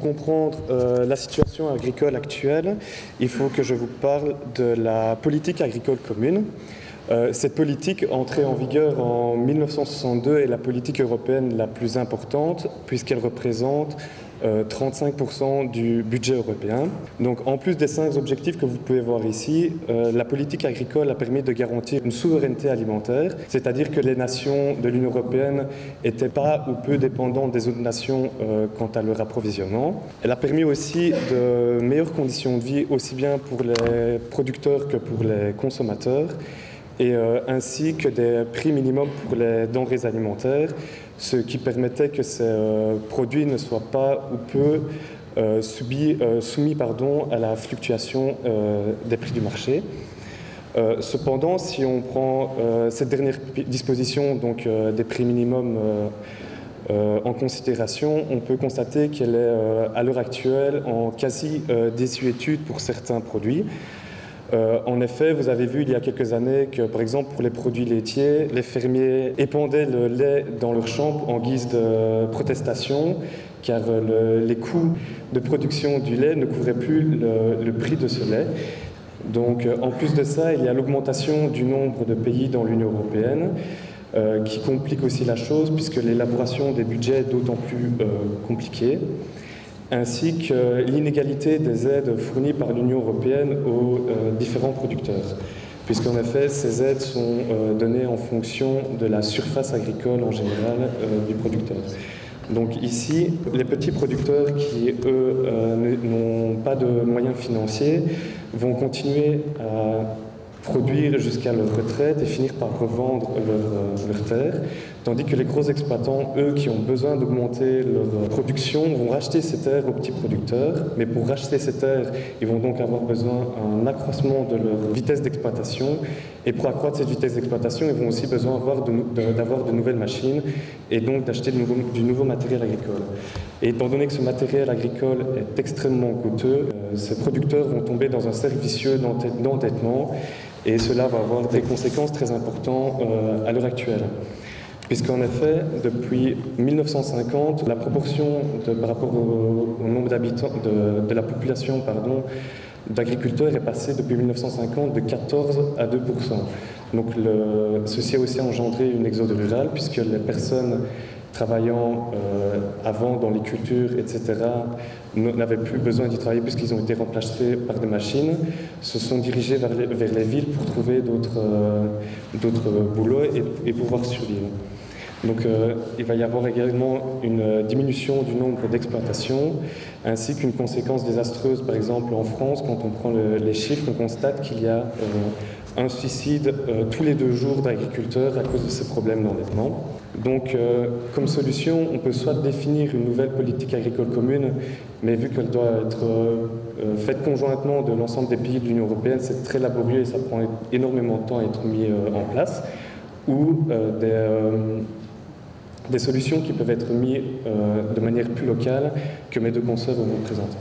comprendre la situation agricole actuelle, il faut que je vous parle de la politique agricole commune. Cette politique, entrée en vigueur en 1962, est la politique européenne la plus importante puisqu'elle représente 35% du budget européen. Donc, en plus des 5 objectifs que vous pouvez voir ici, la politique agricole a permis de garantir une souveraineté alimentaire, c'est-à-dire que les nations de l'Union européenne n'étaient pas ou peu dépendantes des autres nations quant à leur approvisionnement. Elle a permis aussi de meilleures conditions de vie, aussi bien pour les producteurs que pour les consommateurs, et ainsi que des prix minimums pour les denrées alimentaires, ce qui permettait que ces produits ne soient pas ou peu soumis à la fluctuation des prix du marché. Cependant, si on prend cette dernière disposition, donc des prix minimums en considération, on peut constater qu'elle est à l'heure actuelle en quasi-désuétude pour certains produits. En effet, vous avez vu il y a quelques années que, par exemple, pour les produits laitiers, les fermiers épandaient le lait dans leurs champs en guise de protestation, car les coûts de production du lait ne couvraient plus le prix de ce lait. Donc, en plus de ça, il y a l'augmentation du nombre de pays dans l'Union européenne, qui complique aussi la chose, puisque l'élaboration des budgets est d'autant plus compliquée, ainsi que l'inégalité des aides fournies par l'Union européenne aux différents producteurs, puisqu'en effet, ces aides sont données en fonction de la surface agricole en général du producteur. Donc ici, les petits producteurs qui, eux, n'ont pas de moyens financiers vont continuer à produire jusqu'à leur retraite et finir par revendre leurs terres, tandis que les gros exploitants, eux, qui ont besoin d'augmenter leur production, vont racheter ces terres aux petits producteurs, mais pour racheter ces terres, ils vont donc avoir besoin d'un accroissement de leur vitesse d'exploitation, et pour accroître cette vitesse d'exploitation, ils vont aussi besoin d'avoir de nouvelles machines, et donc d'acheter du nouveau matériel agricole. Et étant donné que ce matériel agricole est extrêmement coûteux, ces producteurs vont tomber dans un cercle vicieux d'endettement, et cela va avoir des conséquences très importantes à l'heure actuelle. Puisqu'en effet, depuis 1950, la proportion par rapport au nombre d'habitants de la population d'agriculteurs est passée depuis 1950 de 14 à 2%. Donc ceci a aussi engendré une exode rurale, puisque les personnes travaillant avant dans les cultures, etc., n'avaient plus besoin d'y travailler puisqu'ils ont été remplacés par des machines, se sont dirigés vers les villes pour trouver d'autres boulots et pouvoir survivre. Donc il va y avoir également une diminution du nombre d'exploitations, ainsi qu'une conséquence désastreuse. Par exemple, en France, quand on prend les chiffres, on constate qu'il y a un suicide tous les 2 jours d'agriculteurs à cause de ces problèmes d'endettement. Donc, comme solution, on peut soit définir une nouvelle politique agricole commune, mais vu qu'elle doit être faite conjointement de l'ensemble des pays de l'Union européenne, c'est très laborieux et ça prend énormément de temps à être mis en place, ou des solutions qui peuvent être mises de manière plus locale que mes 2 consoeurs vont vous présenter.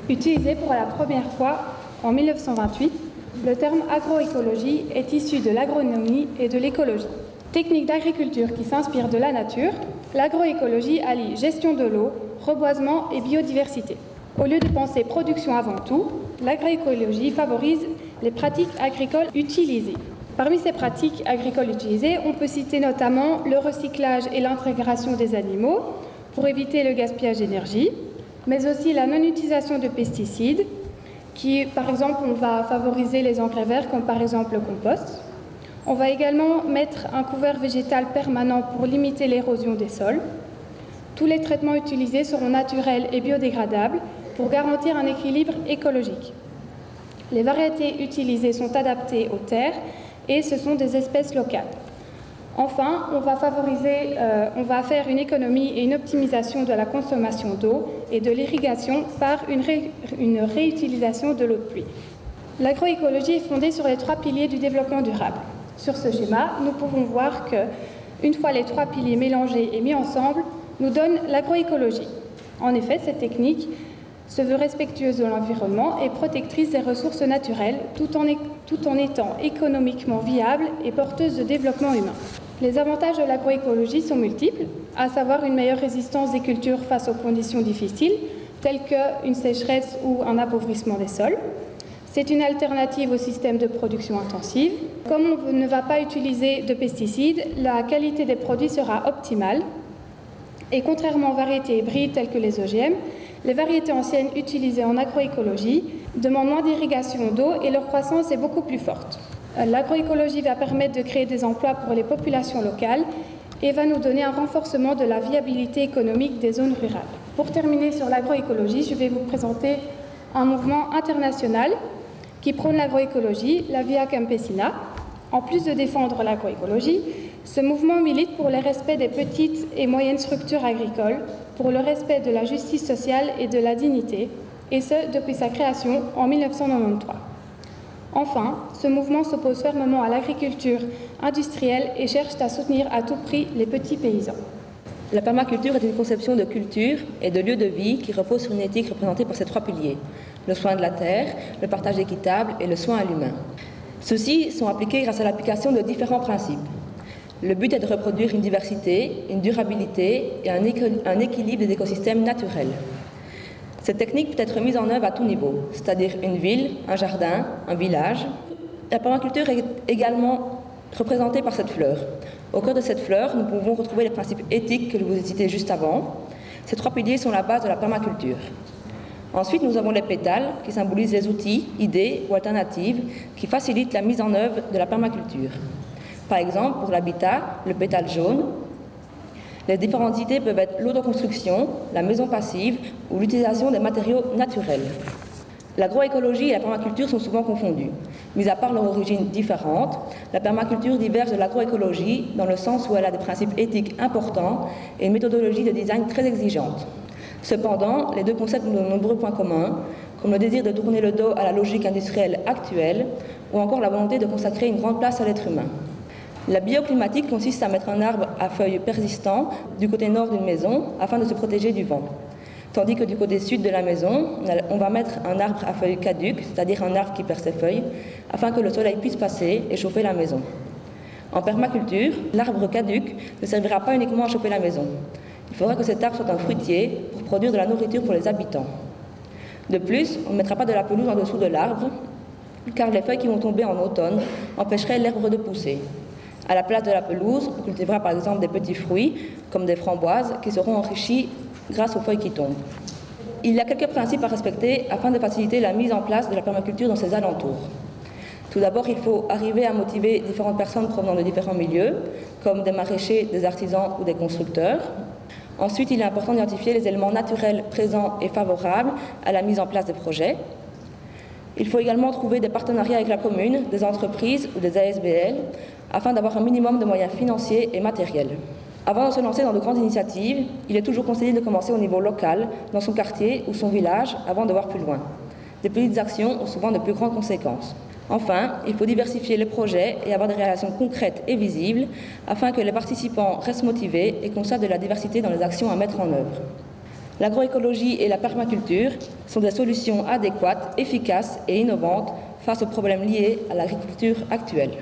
Utilisé pour la première fois en 1928, le terme agroécologie est issu de l'agronomie et de l'écologie. Technique d'agriculture qui s'inspire de la nature, l'agroécologie allie gestion de l'eau, reboisement et biodiversité. Au lieu de penser production avant tout, l'agroécologie favorise les pratiques agricoles utilisées. Parmi ces pratiques agricoles utilisées, on peut citer notamment le recyclage et l'intégration des animaux pour éviter le gaspillage d'énergie, mais aussi la non-utilisation de pesticides, qui, par exemple, on va favoriser les engrais verts, comme par exemple le compost. On va également mettre un couvert végétal permanent pour limiter l'érosion des sols. Tous les traitements utilisés seront naturels et biodégradables pour garantir un équilibre écologique. Les variétés utilisées sont adaptées aux terres et ce sont des espèces locales. Enfin, on va faire une économie et une optimisation de la consommation d'eau et de l'irrigation par une réutilisation de l'eau de pluie. L'agroécologie est fondée sur les 3 piliers du développement durable. Sur ce schéma, nous pouvons voir que, une fois les 3 piliers mélangés et mis ensemble, nous donne l'agroécologie. En effet, cette technique se veut respectueuse de l'environnement et protectrice des ressources naturelles, tout en étant économiquement viable et porteuse de développement humain. Les avantages de l'agroécologie sont multiples, à savoir une meilleure résistance des cultures face aux conditions difficiles, tels qu'une sécheresse ou un appauvrissement des sols. C'est une alternative au système de production intensive. Comme on ne va pas utiliser de pesticides, la qualité des produits sera optimale. Et contrairement aux variétés hybrides telles que les OGM, les variétés anciennes utilisées en agroécologie demandent moins d'irrigation d'eau et leur croissance est beaucoup plus forte. L'agroécologie va permettre de créer des emplois pour les populations locales et va nous donner un renforcement de la viabilité économique des zones rurales. Pour terminer sur l'agroécologie, je vais vous présenter un mouvement international qui prône l'agroécologie, la Via Campesina. En plus de défendre l'agroécologie, ce mouvement milite pour le respect des petites et moyennes structures agricoles, pour le respect de la justice sociale et de la dignité, et ce, depuis sa création en 1993. Enfin, ce mouvement s'oppose fermement à l'agriculture industrielle et cherche à soutenir à tout prix les petits paysans. La permaculture est une conception de culture et de lieu de vie qui repose sur une éthique représentée par ces trois piliers: le soin de la terre, le partage équitable et le soin à l'humain. Ceux-ci sont appliqués grâce à l'application de différents principes. Le but est de reproduire une diversité, une durabilité et un équilibre des écosystèmes naturels. Cette technique peut être mise en œuvre à tout niveau, c'est-à-dire une ville, un jardin, un village. La permaculture est également représentée par cette fleur. Au cœur de cette fleur, nous pouvons retrouver les principes éthiques que je vous ai cités juste avant. Ces trois piliers sont la base de la permaculture. Ensuite, nous avons les pétales, qui symbolisent les outils, idées ou alternatives qui facilitent la mise en œuvre de la permaculture. Par exemple, pour l'habitat, le pétale jaune. Les différentes idées peuvent être l'autoconstruction, la maison passive ou l'utilisation des matériaux naturels. L'agroécologie et la permaculture sont souvent confondues. Mis à part leur origine différente, la permaculture diverge de l'agroécologie dans le sens où elle a des principes éthiques importants et une méthodologie de design très exigeante. Cependant, les deux concepts ont de nombreux points communs, comme le désir de tourner le dos à la logique industrielle actuelle ou encore la volonté de consacrer une grande place à l'être humain. La bioclimatique consiste à mettre un arbre à feuilles persistantes du côté nord d'une maison afin de se protéger du vent. Tandis que du côté sud de la maison, on va mettre un arbre à feuilles caduques, c'est-à-dire un arbre qui perd ses feuilles, afin que le soleil puisse passer et chauffer la maison. En permaculture, l'arbre caduc ne servira pas uniquement à chauffer la maison. Il faudra que cet arbre soit un fruitier pour produire de la nourriture pour les habitants. De plus, on ne mettra pas de la pelouse en dessous de l'arbre, car les feuilles qui vont tomber en automne empêcheraient l'herbe de pousser. À la place de la pelouse, on cultivera par exemple des petits fruits, comme des framboises, qui seront enrichis grâce aux feuilles qui tombent. Il y a quelques principes à respecter afin de faciliter la mise en place de la permaculture dans ses alentours. Tout d'abord, il faut arriver à motiver différentes personnes provenant de différents milieux, comme des maraîchers, des artisans ou des constructeurs. Ensuite, il est important d'identifier les éléments naturels présents et favorables à la mise en place des projets. Il faut également trouver des partenariats avec la commune, des entreprises ou des ASBL, afin d'avoir un minimum de moyens financiers et matériels. Avant de se lancer dans de grandes initiatives, il est toujours conseillé de commencer au niveau local, dans son quartier ou son village, avant de voir plus loin. Des petites actions ont souvent de plus grandes conséquences. Enfin, il faut diversifier les projets et avoir des relations concrètes et visibles, afin que les participants restent motivés et constatent de la diversité dans les actions à mettre en œuvre. L'agroécologie et la permaculture sont des solutions adéquates, efficaces et innovantes face aux problèmes liés à l'agriculture actuelle.